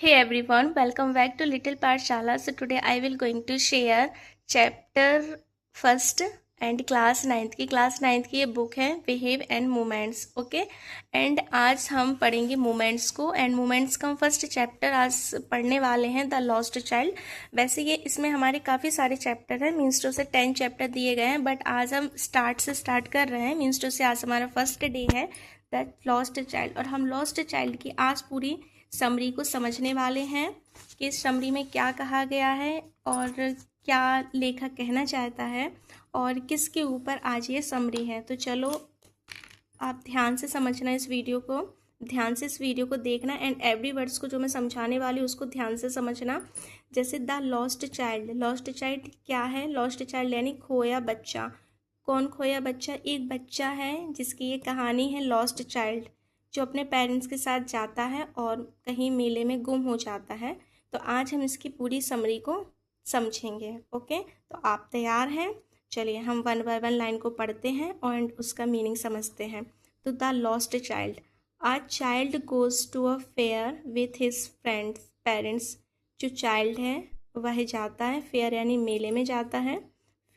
Hey everyone, welcome back to Little Pathshala. So today I will going to share chapter first and class 9th की ये book है behave and movements. Okay, and आज हम पढ़ेंगे movements को. And movements का हम first chapter आज पढ़ने वाले हैं, द लॉस्ट चाइल्ड. वैसे ये इसमें हमारे काफ़ी सारे चैप्टर हैं, मीन्स टू से 10 चैप्टर दिए गए हैं, बट आज हम स्टार्ट कर रहे हैं. मीन्स टू से आज हमारा फर्स्ट डे है द लॉस्ट चाइल्ड, और हम लॉस्ट चाइल्ड की आज पूरी समरी को समझने वाले हैं कि इस समरी में क्या कहा गया है और क्या लेखक कहना चाहता है और किसके ऊपर आज ये समरी है. तो चलो आप ध्यान से समझना इस वीडियो को, ध्यान से इस वीडियो को देखना एंड एवरी वर्ड्स को जो मैं समझाने वाली हूँ उसको ध्यान से समझना. जैसे द लॉस्ट चाइल्ड क्या है? लॉस्ट चाइल्ड यानी खोया बच्चा. कौन खोया बच्चा? एक बच्चा है जिसकी ये कहानी है लॉस्ट चाइल्ड, जो अपने पेरेंट्स के साथ जाता है और कहीं मेले में गुम हो जाता है. तो आज हम इसकी पूरी समरी को समझेंगे. ओके, तो आप तैयार हैं? चलिए हम वन बाय वन लाइन को पढ़ते हैं और उसका मीनिंग समझते हैं. तो the lost child. A child goes to a fair with his friends. Parents, जो चाइल्ड है वह जाता है, फेयर यानी मेले में जाता है.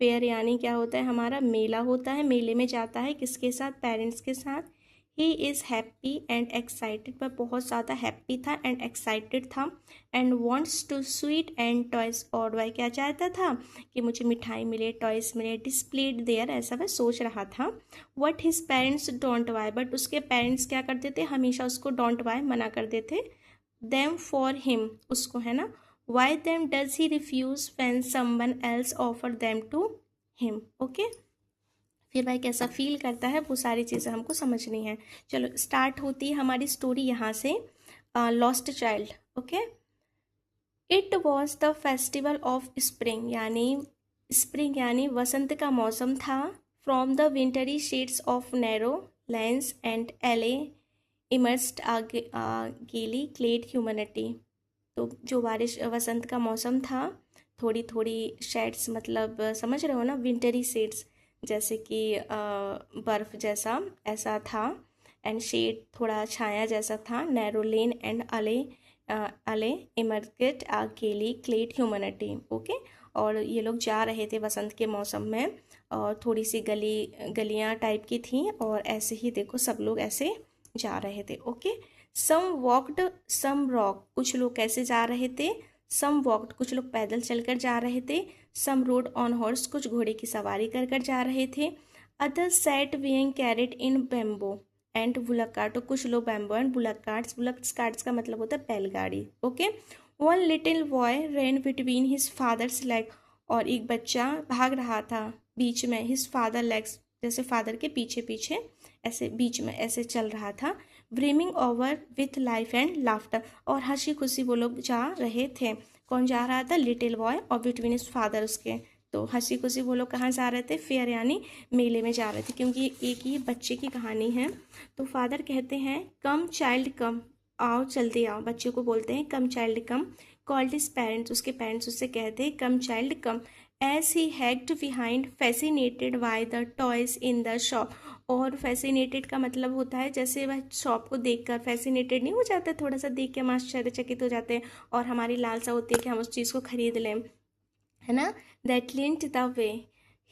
फेयर यानी क्या होता है? हमारा मेला होता है, मेले में जाता है किसके साथ? पेरेंट्स के साथ. He is happy and excited. वह बहुत ज़्यादा हैप्पी था एंड एक्साइटेड था. And wants to sweet and toys. और वह क्या चाहता था? कि मुझे मिठाई मिले, टॉयस मिले, डिस्प्लेड देयर, ऐसा वह सोच रहा था. What his parents don't Y. But उसके पेरेंट्स क्या करते थे? हमेशा उसको डोंट वाई मना कर देते. देम फॉर हिम, उसको, है ना. Why them does he refuse when someone else offer them to him. Okay, फिर वह कैसा फील करता है वो सारी चीज़ें हमको समझनी है. चलो स्टार्ट होती है हमारी स्टोरी यहाँ से. Lost child. Okay, it was the festival of spring यानी वसंत का मौसम था. From the wintry shades of narrow lands and एले इमर्स्ड गेली क्लेड ह्यूमनिटी. तो जो बारिश वसंत का मौसम था, थोड़ी थोड़ी शेड्स, मतलब समझ रहे हो ना, विंटरी शेड्स, जैसे कि बर्फ़ जैसा ऐसा था. एंड शेड थोड़ा छाया जैसा था. नैरो लेन एंड अले इमर्केट गेली क्लेड ह्यूमनिटी. ओके, और ये लोग जा रहे थे वसंत के मौसम में, और थोड़ी सी गलियाँ टाइप की थी, और ऐसे ही देखो सब लोग ऐसे जा रहे थे. ओके, सम वॉकड सम रॉक. कुछ लोग कैसे जा रहे थे? सम वॉकड, कुछ लोग पैदल चलकर जा रहे थे. सम रोड ऑन हॉर्स, कुछ घोड़े की सवारी कर कर जा रहे थे. Other set being carried in bamboo and bullock cart. तो कुछ लोग बैम्बो एंड बुलक कार्ट्स का मतलब होता है बैलगाड़ी. Okay, one little boy rain between his father's leg. और एक बच्चा भाग रहा था बीच में, हिज फादर लेग्स, जैसे फादर के पीछे पीछे ऐसे बीच में ऐसे चल रहा था. Brimming over with life and laughter. और हंसी खुशी वो लोग जा रहे थे. कौन जा रहा था? लिटिल बॉय, और बिटवीन इज फादर उसके. तो हंसी खुशी वो लोग कहाँ जा रहे थे? फेयर यानी मेले में जा रहे थे, क्योंकि एक ही बच्चे की कहानी है. तो फादर कहते हैं कम चाइल्ड कम, आओ जल्दी आओ. बच्चे को बोलते हैं come child come. Called his parents, उसके पेरेंट्स उससे कहते हैं come child come. As he hugged behind fascinated by the toys in the shop. और फैसिनेटेड का मतलब होता है जैसे वह शॉप को देखकर फैसिनेटेड नहीं हो जाते, थोड़ा सा देख के हम आश्चर्यचकित हो जाते हैं और हमारी लालसा होती है कि हम उस चीज़ को खरीद लें, है ना. That lint the way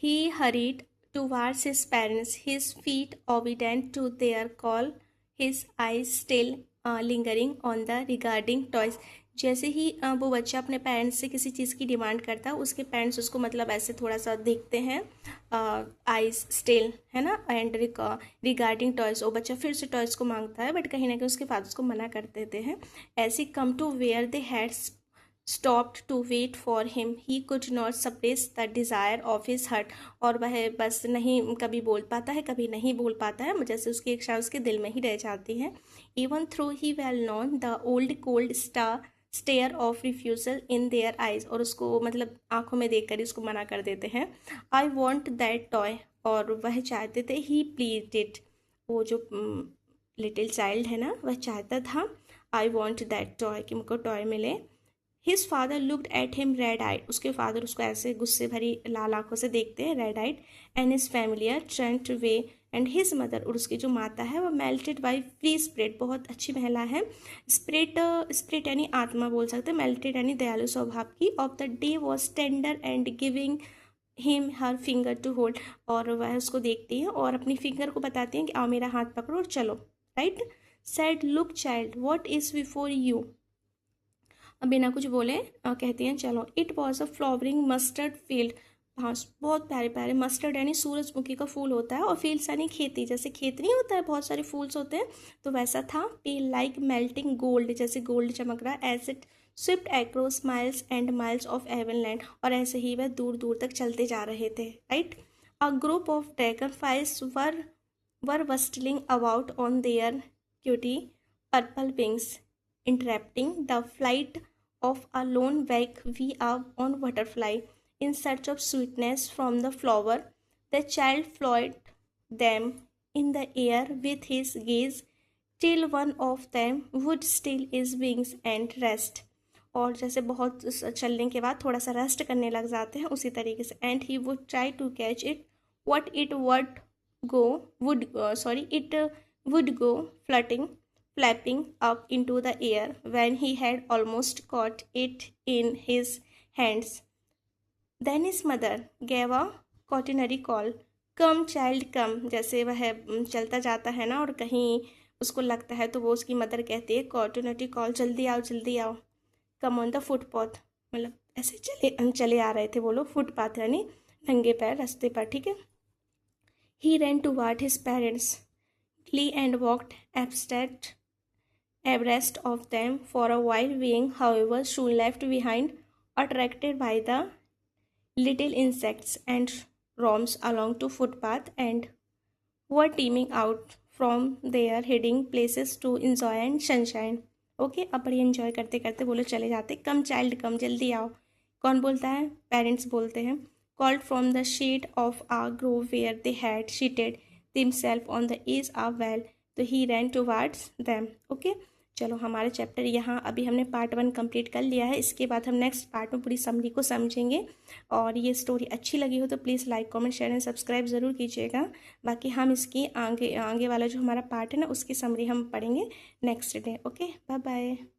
he hurried towards his parents, his feet obedient to their call, his eyes still lingering on the regarding toys. जैसे ही वो बच्चा अपने पेरेंट्स से किसी चीज़ की डिमांड करता है, उसके पेरेंट्स उसको मतलब ऐसे थोड़ा सा देखते हैं, आइज स्टिल, है ना, एंड रिगार्डिंग टॉयज. वो बच्चा फिर से टॉयज को मांगता है, बट कहीं ना कहीं उसके फादर उसको मना कर देते हैं. ऐसे come to where they had stopped to wait for him, he could not suppress the desire of his heart. और वह बस नहीं कभी बोल पाता है, कभी नहीं बोल पाता है, जैसे उसकी इच्छा उसके दिल में ही रह जाती है. even though he well known the old cold stare of refusal in their eyes. और उसको मतलब आंखों में देख कर ही उसको मना कर देते हैं. I want that toy. और वह चाहते थे, he pleaded, वो जो लिटिल चाइल्ड है ना, वह चाहता था I want that toy, कि मुझको टॉय मिले. His father looked at him red eyed. उसके फादर उसको ऐसे गुस्से भरी लाल आंखों से देखते हैं, red eyed. And his familiar turned way and his mother, और उसकी जो माता है वो मेल्टेड बाई फ्री स्पिरिट, बहुत अच्छी महिला है। स्पिरिट, स्पिरिट यानी आत्मा बोल सकते हैं, मेल्टेड यानी दयालु स्वभाव की। Of the day was tender and giving him her finger to hold, और वह उसको देखती है और अपनी फिंगर को बताती हैं कि आओ मेरा हाथ पकड़ो और चलो, right. Said look child what is before you, अब बिना कुछ बोले कहती हैं चलो। It was a flowering mustard field, हाँ बहुत प्यारे प्यारे, मस्टर्ड यानी सूरजमुखी का फूल होता है, और फील्ड्स यानी खेती, जैसे खेत नहीं होता है बहुत सारे फूल्स होते हैं, तो वैसा था। पेल लाइक मेल्टिंग गोल्ड, जैसे गोल्ड चमक रहा है। As it swift across miles and miles of heaven land, और ऐसे ही वह दूर दूर तक चलते जा रहे थे, right. A group of dragonflies were bustling about on their cutie purple wings, interrupting the flight of a lone wake we are on butterfly in search of sweetness from the flower. The child followed them in the air with his gaze till one of them would still his wings and rest. और जैसे बहुत चलने के बाद थोड़ा सा rest करने लग जाते हैं उसी तरीके से। And he would try to catch it what it would go it would go flapping up into the air when he had almost caught it in his hands. Then his mother gave a cautionary call. Come child come, जैसे वह चलता जाता है ना और कहीं उसको लगता है तो वो उसकी मदर कहती है कॉटोनरी कॉल, जल्दी आओ जल्दी आओ। कम ऑन द फुटपाथ, मतलब ऐसे चले आ रहे थे वो लोग, फुटपाथ यानी नंगे पैर रास्ते पर, ठीक है। He ran toward his parents glee and walked abreast of them for a while, being however soon left behind, attracted by the little insects and worms along the footpath, and were teeming out from their hiding places to enjoy and sunshine. Okay, अब बड़ी enjoy करते करते बोलो चले जाते। कम child कम, जल्दी आओ। कौन बोलता है? पेरेंट्स बोलते हैं। Called from the shade of a grove where they had seated themselves on the edge of well, तो he ran towards them. Okay, चलो हमारा चैप्टर यहाँ अभी हमने पार्ट 1 कंप्लीट कर लिया है। इसके बाद हम नेक्स्ट पार्ट में पूरी समरी को समझेंगे। और ये स्टोरी अच्छी लगी हो तो please like comment share and subscribe ज़रूर कीजिएगा। बाकी हम इसकी आगे वाला जो हमारा पार्ट है ना उसकी समरी हम पढ़ेंगे next day. Okay, bye bye.